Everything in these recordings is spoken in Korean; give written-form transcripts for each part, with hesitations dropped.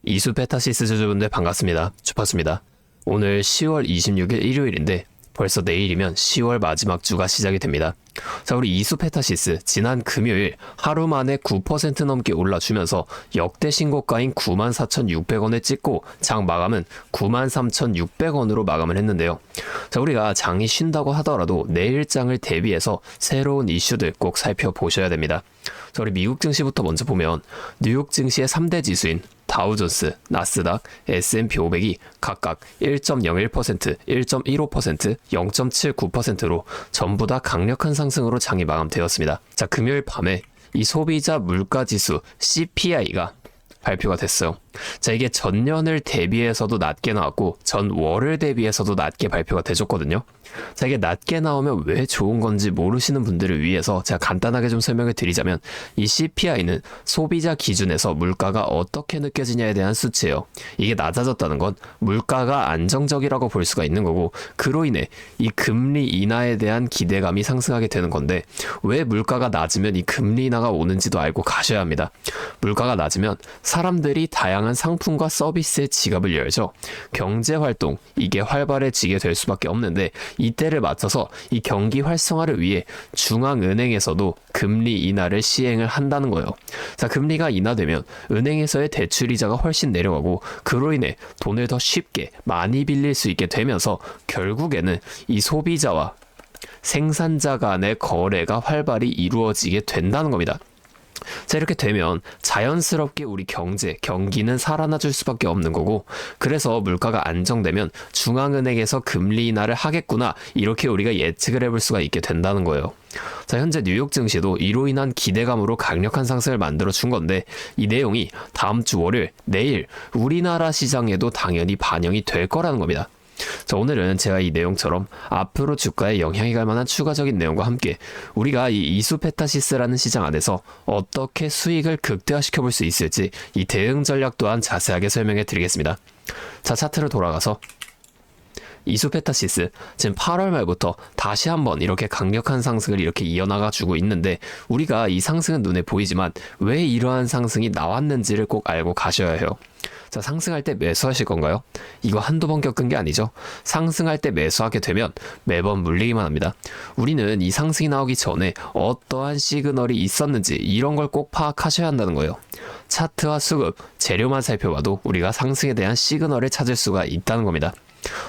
이수페타시스 주주분들 반갑습니다. 주파수입니다. 오늘 10월 26일 일요일인데 벌써 내일이면 10월 마지막 주가 시작이 됩니다. 자, 우리 이수페타시스 지난 금요일 하루 만에 9% 넘게 올라주면서 역대 신고가인 94,600원을 찍고 장 마감은 93,600원으로 마감을 했는데요. 자, 우리가 장이 쉰다고 하더라도 내일 장을 대비해서 새로운 이슈들 꼭 살펴보셔야 됩니다. 자, 우리 미국 증시부터 먼저 보면 뉴욕 증시의 3대 지수인 다우존스, 나스닥, S&P 500이 각각 1.01%, 1.15%, 0.79%로 전부 다 강력한 상승으로 장이 마감되었습니다. 자, 금요일 밤에 이 소비자 물가지수 CPI가 발표가 됐어요. 자, 이게 전년을 대비해서도 낮게 나왔고 전월을 대비해서도 낮게 발표가 되었거든요. 자, 이게 낮게 나오면 왜 좋은 건지 모르시는 분들을 위해서 제가 간단하게 좀 설명을 드리자면 이 CPI는 소비자 기준에서 물가가 어떻게 느껴지냐에 대한 수치예요. 이게 낮아졌다는 건 물가가 안정적이라고 볼 수가 있는 거고, 그로 인해 이 금리 인하에 대한 기대감이 상승하게 되는 건데, 왜 물가가 낮으면 이 금리 인하가 오는지도 알고 가셔야 합니다. 물가가 낮으면 사람들이 다양한 상품과 서비스의 지갑을 열죠. 경제활동, 이게 활발해지게 될 수밖에 없는데, 이때를 맞춰서 이 경기 활성화를 위해 중앙은행에서도 금리 인하를 시행을 한다는 거예요. 자, 금리가 인하되면 은행에서의 대출이자가 훨씬 내려가고, 그로 인해 돈을 더 쉽게 많이 빌릴 수 있게 되면서 결국에는 이 소비자와 생산자 간의 거래가 활발히 이루어지게 된다는 겁니다. 자, 이렇게 되면 자연스럽게 우리 경기는 살아나줄 수밖에 없는 거고, 그래서 물가가 안정되면 중앙은행에서 금리 인하를 하겠구나, 이렇게 우리가 예측을 해볼 수가 있게 된다는 거예요. 자, 현재 뉴욕 증시도 이로 인한 기대감으로 강력한 상승을 만들어 준 건데, 이 내용이 다음 주 월요일, 내일 우리나라 시장에도 당연히 반영이 될 거라는 겁니다. 자, 오늘은 제가 이 내용처럼 앞으로 주가에 영향이 갈 만한 추가적인 내용과 함께 우리가 이 이수페타시스라는 시장 안에서 어떻게 수익을 극대화시켜 볼 수 있을지 이 대응 전략 또한 자세하게 설명해 드리겠습니다. 자, 차트를 돌아가서 이수페타시스 지금 8월 말부터 다시 한번 이렇게 강력한 상승을 이렇게 이어나가 주고 있는데, 우리가 이 상승은 눈에 보이지만 왜 이러한 상승이 나왔는지를 꼭 알고 가셔야 해요. 자, 상승할 때 매수하실 건가요? 이거 한두 번 겪은 게 아니죠. 상승할 때 매수하게 되면 매번 물리기만 합니다. 우리는 이 상승이 나오기 전에 어떠한 시그널이 있었는지 이런 걸 꼭 파악하셔야 한다는 거예요. 차트와 수급, 재료만 살펴봐도 우리가 상승에 대한 시그널을 찾을 수가 있다는 겁니다.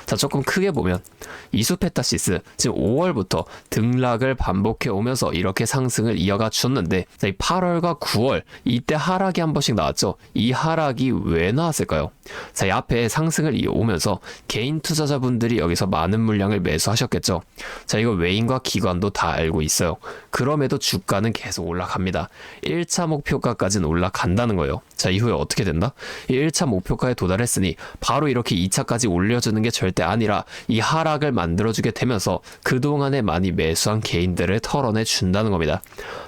자, 조금 크게 보면 이수페타시스 지금 5월부터 등락을 반복해 오면서 이렇게 상승을 이어가 줬는데, 자, 이 8월과 9월 이때 하락이 한 번씩 나왔죠. 이 하락이 왜 나왔을까요? 자, 이 앞에 상승을 이어오면서 개인 투자자분들이 여기서 많은 물량을 매수하셨겠죠. 자, 이거 외인과 기관도 다 알고 있어요. 그럼에도 주가는 계속 올라갑니다. 1차 목표가까지는 올라간다는 거예요. 자, 이후에 어떻게 된다? 이 1차 목표가에 도달했으니 바로 이렇게 2차까지 올려주는 게 절대 아니라 이 하락을 만들어주게 되면서 그동안에 많이 매수한 개인들을 털어내 준다는 겁니다.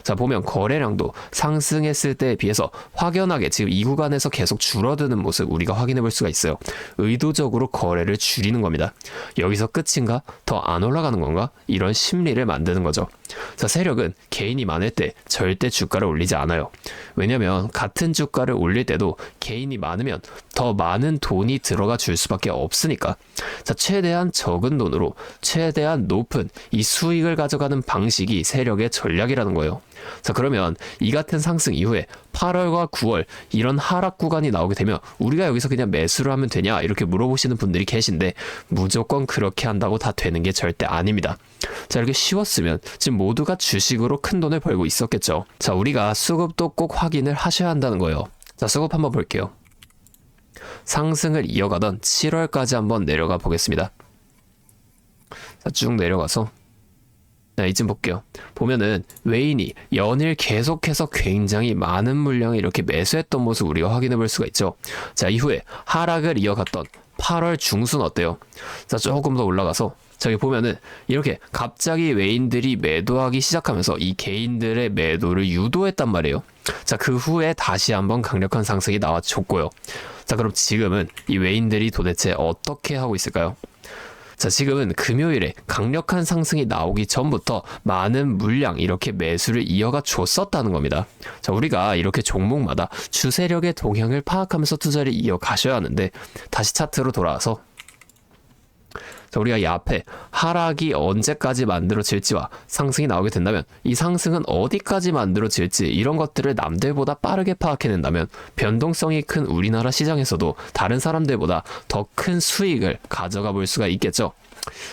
자, 보면 거래량도 상승했을 때에 비해서 확연하게 지금 이 구간에서 계속 줄어드는 모습 우리가 확인해 볼 수가 있어요. 의도적으로 거래를 줄이는 겁니다. 여기서 끝인가? 더 안 올라가는 건가? 이런 심리를 만드는 거죠. 자, 세력은 개인이 많을 때 절대 주가를 올리지 않아요. 왜냐면 같은 주가를 올릴 때도 개인이 많으면 더 많은 돈이 들어가 줄 수밖에 없으니까. 자, 최대한 적은 돈으로 최대한 높은 이 수익을 가져가는 방식이 세력의 전략이라는 거예요. 자, 그러면 이 같은 상승 이후에 8월과 9월 이런 하락 구간이 나오게 되면 우리가 여기서 그냥 매수를 하면 되냐, 이렇게 물어보시는 분들이 계신데, 무조건 그렇게 한다고 다 되는 게 절대 아닙니다. 자, 이렇게 쉬웠으면 지금 모두가 주식으로 큰 돈을 벌고 있었겠죠. 자, 우리가 수급도 꼭 확인을 하셔야 한다는 거예요. 자, 수급 한번 볼게요. 상승을 이어가던 7월까지 한번 내려가 보겠습니다. 자, 쭉 내려가서 이쯤 볼게요. 보면은 외인이 연일 계속해서 굉장히 많은 물량을 이렇게 매수했던 모습 우리가 확인해 볼 수가 있죠. 자, 이후에 하락을 이어갔던 8월 중순 어때요? 자, 조금 더 올라가서 저기 보면은 이렇게 갑자기 외인들이 매도하기 시작하면서 이 개인들의 매도를 유도했단 말이에요. 자, 그 후에 다시 한번 강력한 상승이 나와줬고요. 자, 그럼 지금은 이 외인들이 도대체 어떻게 하고 있을까요? 자, 지금은 금요일에 강력한 상승이 나오기 전부터 많은 물량 이렇게 매수를 이어가 줬었다는 겁니다. 자, 우리가 이렇게 종목마다 추세력의 동향을 파악하면서 투자를 이어가셔야 하는데, 다시 차트로 돌아와서 자, 우리가 이 앞에 하락이 언제까지 만들어질지와 상승이 나오게 된다면 이 상승은 어디까지 만들어질지 이런 것들을 남들보다 빠르게 파악해낸다면 변동성이 큰 우리나라 시장에서도 다른 사람들보다 더 큰 수익을 가져가 볼 수가 있겠죠.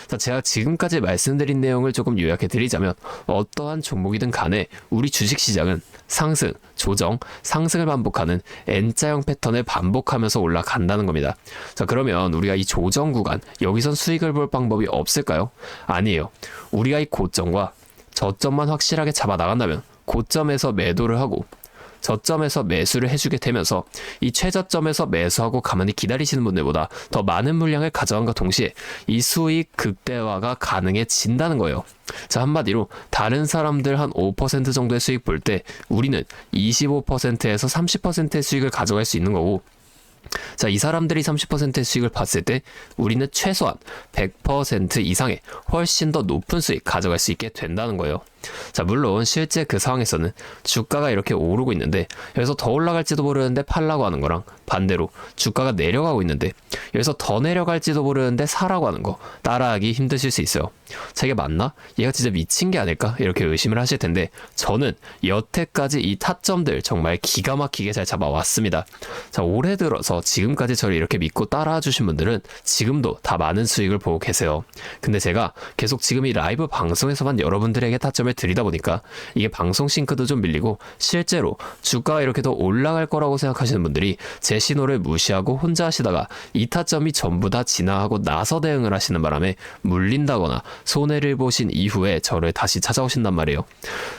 자, 제가 지금까지 말씀드린 내용을 조금 요약해 드리자면 어떠한 종목이든 간에 우리 주식시장은 상승, 조정, 상승을 반복하는 N자형 패턴을 반복하면서 올라간다는 겁니다. 자, 그러면 우리가 이 조정 구간, 여기선 수익을 볼 방법이 없을까요? 아니에요. 우리가 이 고점과 저점만 확실하게 잡아 나간다면 고점에서 매도를 하고 저점에서 매수를 해주게 되면서 이 최저점에서 매수하고 가만히 기다리시는 분들보다 더 많은 물량을 가져간과 동시에 이 수익 극대화가 가능해진다는 거예요. 자, 한마디로 다른 사람들 한 5% 정도의 수익 볼 때 우리는 25%에서 30%의 수익을 가져갈 수 있는 거고, 자, 이 사람들이 30%의 수익을 봤을 때 우리는 최소한 100% 이상의 훨씬 더 높은 수익 가져갈 수 있게 된다는 거예요. 자, 물론 실제 그 상황에서는 주가가 이렇게 오르고 있는데 여기서 더 올라갈지도 모르는데 팔라고 하는 거랑 반대로 주가가 내려가고 있는데 여기서 더 내려갈지도 모르는데 사라고 하는 거 따라하기 힘드실 수 있어요. 자, 이게 맞나? 얘가 진짜 미친 게 아닐까? 이렇게 의심을 하실 텐데 저는 여태까지 이 타점들 정말 기가 막히게 잘 잡아왔습니다. 자, 올해 들어서 지금까지 저를 이렇게 믿고 따라와 주신 분들은 지금도 다 많은 수익을 보고 계세요. 근데 제가 계속 지금 이 라이브 방송에서만 여러분들에게 타점을 드리다 보니까 이게 방송 싱크도 좀 밀리고 실제로 주가가 이렇게 더 올라갈 거라고 생각하시는 분들이 제 신호를 무시하고 혼자 하시다가 이 타점이 전부 다 지나가고 나서 대응을 하시는 바람에 물린다거나 손해를 보신 이후에 저를 다시 찾아오신단 말이에요.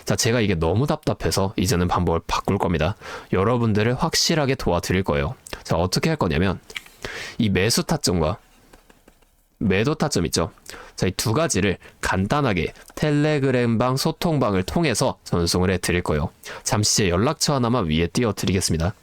자, 제가 이게 너무 답답해서 이제는 방법을 바꿀 겁니다. 여러분들을 확실하게 도와드릴 거예요. 자, 어떻게 할 거냐면 이 매수 타점과 매도 타점 있죠. 자, 이 두 가지를 간단하게 텔레그램방 소통방을 통해서 전송을 해드릴 거예요. 잠시 제 연락처 하나만 위에 띄워드리겠습니다.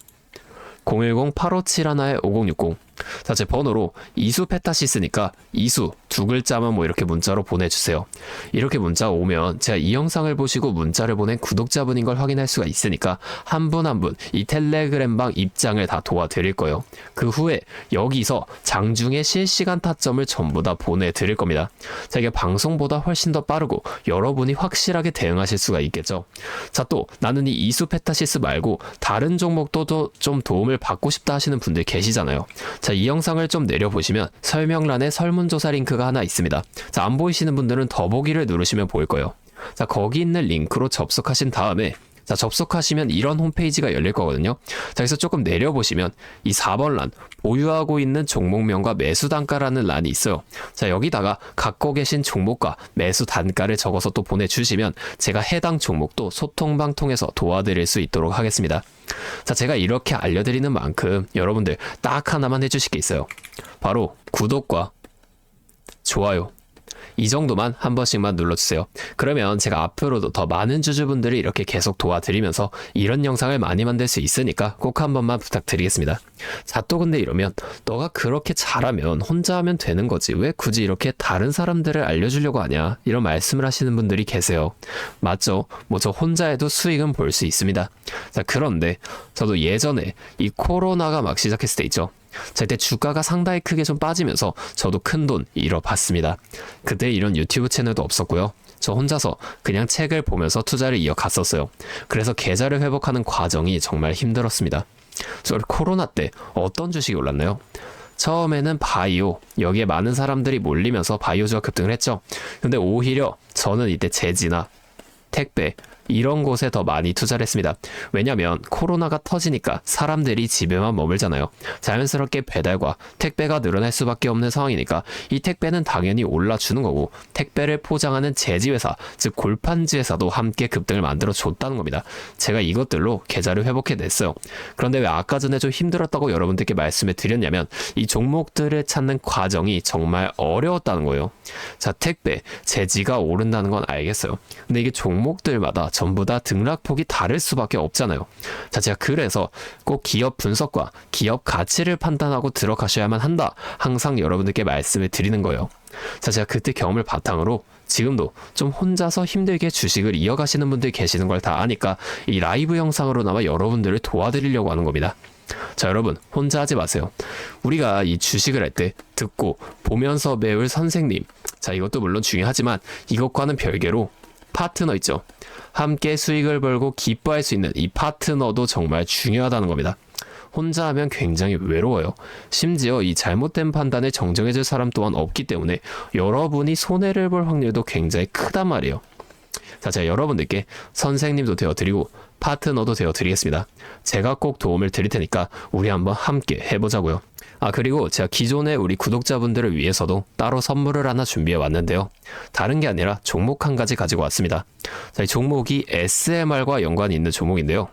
010-8571-5060. 자, 제 번호로 이수 페타시스니까 이수 두 글자만 뭐 이렇게 문자로 보내주세요. 이렇게 문자가 오면 제가 이 영상을 보시고 문자를 보낸 구독자분인 걸 확인할 수가 있으니까 한 분 한 분 이 텔레그램방 입장을 다 도와드릴 거예요. 그 후에 여기서 장중에 실시간 타점을 전부 다 보내드릴 겁니다. 자, 이게 방송보다 훨씬 더 빠르고 여러분이 확실하게 대응하실 수가 있겠죠. 자, 또 나는 이 이수 페타시스 말고 다른 종목도 좀 도움을 받고 싶다 하시는 분들 계시잖아요. 자, 이 영상을 좀 내려보시면 설명란에 설문조사 링크가 하나 있습니다. 자, 안 보이시는 분들은 더보기를 누르시면 보일 거예요. 자, 거기 있는 링크로 접속하신 다음에 자, 접속하시면 이런 홈페이지가 열릴 거거든요. 자, 여기서 조금 내려보시면 이 4번 란 보유하고 있는 종목명과 매수 단가라는 란이 있어요. 자, 여기다가 갖고 계신 종목과 매수 단가를 적어서 또 보내주시면 제가 해당 종목도 소통방 통해서 도와드릴 수 있도록 하겠습니다. 자, 제가 이렇게 알려드리는 만큼 여러분들 딱 하나만 해주실 게 있어요. 바로 구독과 좋아요. 이 정도만 한 번씩만 눌러주세요. 그러면 제가 앞으로도 더 많은 주주분들이 이렇게 계속 도와드리면서 이런 영상을 많이 만들 수 있으니까 꼭 한 번만 부탁드리겠습니다. 자, 또 근데 이러면 너가 그렇게 잘하면 혼자 하면 되는 거지 왜 굳이 이렇게 다른 사람들을 알려주려고 하냐 이런 말씀을 하시는 분들이 계세요. 맞죠? 뭐 저 혼자 해도 수익은 볼 수 있습니다. 자, 그런데 저도 예전에 이 코로나가 막 시작했을 때 있죠. 자, 이때 주가가 상당히 크게 좀 빠지면서 저도 큰돈 잃어봤습니다. 그때 이런 유튜브 채널도 없었고요. 저 혼자서 그냥 책을 보면서 투자를 이어갔었어요. 그래서 계좌를 회복하는 과정이 정말 힘들었습니다. 저 코로나 때 어떤 주식이 올랐나요? 처음에는 바이오, 여기에 많은 사람들이 몰리면서 바이오주가 급등을 했죠. 근데 오히려 저는 이때 제지나 택배 이런 곳에 더 많이 투자를 했습니다. 왜냐면 코로나가 터지니까 사람들이 집에만 머물잖아요. 자연스럽게 배달과 택배가 늘어날 수밖에 없는 상황이니까 이 택배는 당연히 올라주는 거고 택배를 포장하는 제지회사, 즉 골판지회사도 함께 급등을 만들어 줬다는 겁니다. 제가 이것들로 계좌를 회복해냈어요. 그런데 왜 아까 전에 좀 힘들었다고 여러분들께 말씀을 드렸냐면 이 종목들을 찾는 과정이 정말 어려웠다는 거예요. 자, 택배, 제지가 오른다는 건 알겠어요. 근데 이게 종목들마다 전부 다 등락폭이 다를 수밖에 없잖아요. 자, 제가 그래서 꼭 기업 분석과 기업 가치를 판단하고 들어가셔야만 한다. 항상 여러분들께 말씀을 드리는 거예요. 자, 제가 그때 경험을 바탕으로 지금도 좀 혼자서 힘들게 주식을 이어가시는 분들 계시는 걸 다 아니까 이 라이브 영상으로나마 여러분들을 도와드리려고 하는 겁니다. 자, 여러분 혼자 하지 마세요. 우리가 이 주식을 할 때 듣고 보면서 배울 선생님, 자 이것도 물론 중요하지만 이것과는 별개로 파트너 있죠. 함께 수익을 벌고 기뻐할 수 있는 이 파트너도 정말 중요하다는 겁니다. 혼자 하면 굉장히 외로워요. 심지어 이 잘못된 판단을 정정해줄 사람 또한 없기 때문에 여러분이 손해를 볼 확률도 굉장히 크단 말이에요. 자, 제가 여러분들께 선생님도 되어드리고 파트너도 되어드리겠습니다. 제가 꼭 도움을 드릴 테니까 우리 한번 함께 해보자고요. 아, 그리고 제가 기존의 우리 구독자분들을 위해서도 따로 선물을 하나 준비해 왔는데요. 다른 게 아니라 종목 한 가지 가지고 왔습니다. 자, 이 종목이 SMR과 연관이 있는 종목인데요.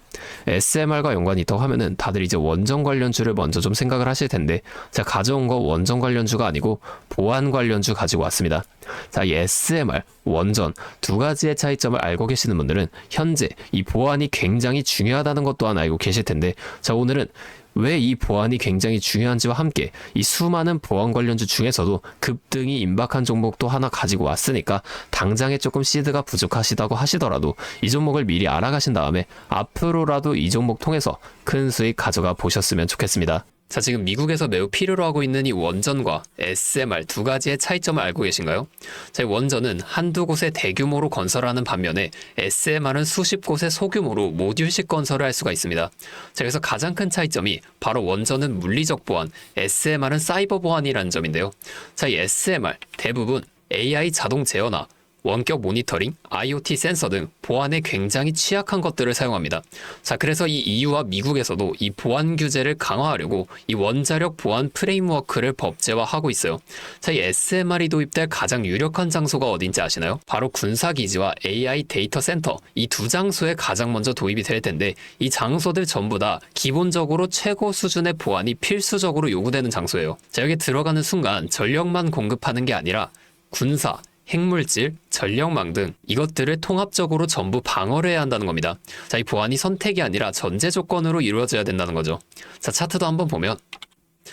SMR과 연관이 있다고 하면은 다들 이제 원전 관련주를 먼저 좀 생각을 하실 텐데, 제가 가져온 거 원전 관련주가 아니고 보안 관련주 가지고 왔습니다. 자, 이 SMR, 원전 두 가지의 차이점을 알고 계시는 분들은 현재 이 보안이 굉장히 중요하다는 것 또한 알고 계실 텐데, 자 오늘은 왜 이 보안이 굉장히 중요한지와 함께 이 수많은 보안 관련주 중에서도 급등이 임박한 종목도 하나 가지고 왔으니까 당장에 조금 시드가 부족하시다고 하시더라도 이 종목을 미리 알아가신 다음에 앞으로라도 이 종목 통해서 큰 수익 가져가 보셨으면 좋겠습니다. 자, 지금 미국에서 매우 필요로 하고 있는 이 원전과 SMR 두 가지의 차이점을 알고 계신가요? 자, 이 원전은 한두 곳에 대규모로 건설하는 반면에 SMR은 수십 곳에 소규모로 모듈식 건설을 할 수가 있습니다. 자, 그래서 가장 큰 차이점이 바로 원전은 물리적 보안, SMR은 사이버 보안이라는 점인데요. 자, 이 SMR 대부분 AI 자동 제어나 원격 모니터링, IoT 센서 등 보안에 굉장히 취약한 것들을 사용합니다. 자, 그래서 이 EU와 미국에서도 이 보안 규제를 강화하려고 이 원자력 보안 프레임워크를 법제화하고 있어요. 자, 이 SMR이 도입될 가장 유력한 장소가 어딘지 아시나요? 바로 군사기지와 AI 데이터 센터, 이 두 장소에 가장 먼저 도입이 될 텐데, 이 장소들 전부 다 기본적으로 최고 수준의 보안이 필수적으로 요구되는 장소예요. 자, 여기 들어가는 순간 전력만 공급하는 게 아니라 군사, 핵물질, 전력망 등 이것들을 통합적으로 전부 방어를 해야 한다는 겁니다. 자, 이 보안이 선택이 아니라 전제 조건으로 이루어져야 된다는 거죠. 자, 차트도 한번 보면,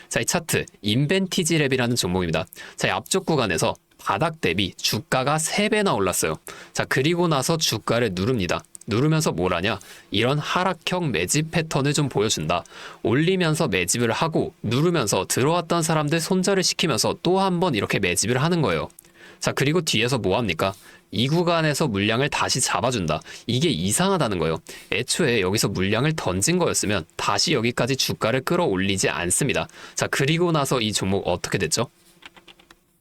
자, 이 차트 인벤티지 랩이라는 종목입니다. 자, 이 앞쪽 구간에서 바닥 대비 주가가 3배나 올랐어요. 자, 그리고 나서 주가를 누릅니다. 누르면서 뭘 하냐? 이런 하락형 매집 패턴을 좀 보여준다. 올리면서 매집을 하고 누르면서 들어왔던 사람들 손절을 시키면서 또 한 번 이렇게 매집을 하는 거예요. 자, 그리고 뒤에서 뭐 합니까? 이 구간에서 물량을 다시 잡아준다. 이게 이상하다는 거예요. 애초에 여기서 물량을 던진 거였으면 다시 여기까지 주가를 끌어올리지 않습니다. 자, 그리고 나서 이 종목 어떻게 됐죠?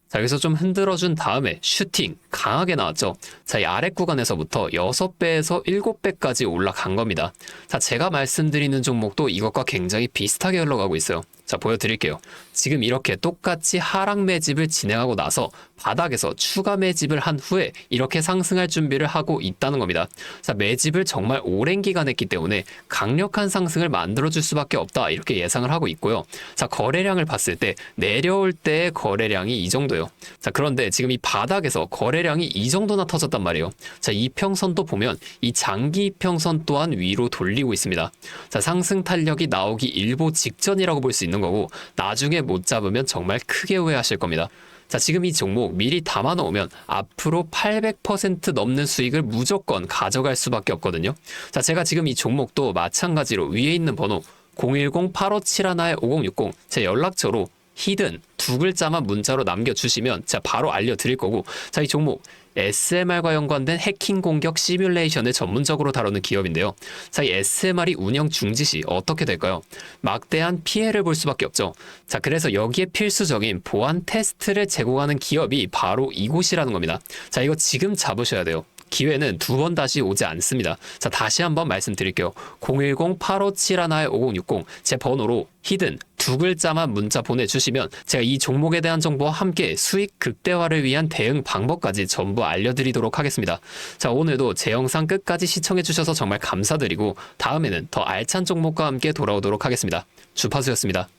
자, 여기서 좀 흔들어준 다음에 슈팅 강하게 나왔죠. 자, 이 아래 구간에서부터 6배에서 7배까지 올라간 겁니다. 자, 제가 말씀드리는 종목도 이것과 굉장히 비슷하게 흘러가고 있어요. 자, 보여드릴게요. 지금 이렇게 똑같이 하락 매집을 진행하고 나서 바닥에서 추가 매집을 한 후에 이렇게 상승할 준비를 하고 있다는 겁니다. 자, 매집을 정말 오랜 기간 했기 때문에 강력한 상승을 만들어줄 수밖에 없다, 이렇게 예상을 하고 있고요. 자, 거래량을 봤을 때 내려올 때의 거래량이 이 정도예요. 자, 그런데 지금 이 바닥에서 거래량이 이 정도나 터졌단 말이에요. 자, 이평선도 보면 이 장기 이평선 또한 위로 돌리고 있습니다. 자, 상승 탄력이 나오기 일보 직전이라고 볼 수 있는 거고, 나중에 못 잡으면 정말 크게 후회하실 겁니다. 자, 지금 이 종목 미리 담아 놓으면 앞으로 800% 넘는 수익을 무조건 가져갈 수밖에 없거든요. 자, 제가 지금 이 종목도 마찬가지로 위에 있는 번호 010-8571-5060 제 연락처로 히든 두 글자만 문자로 남겨주시면 제가 바로 알려드릴 거고, 자, 이 종목 SMR과 연관된 해킹 공격 시뮬레이션을 전문적으로 다루는 기업인데요. 자, 이 SMR이 운영 중지 시 어떻게 될까요? 막대한 피해를 볼 수밖에 없죠. 자, 그래서 여기에 필수적인 보안 테스트를 제공하는 기업이 바로 이곳이라는 겁니다. 자, 이거 지금 잡으셔야 돼요. 기회는 두 번 다시 오지 않습니다. 자, 다시 한번 말씀드릴게요. 010-8571-5060 제 번호로 히든 두 글자만 문자 보내주시면 제가 이 종목에 대한 정보와 함께 수익 극대화를 위한 대응 방법까지 전부 알려드리도록 하겠습니다. 자, 오늘도 제 영상 끝까지 시청해주셔서 정말 감사드리고 다음에는 더 알찬 종목과 함께 돌아오도록 하겠습니다. 주파수였습니다.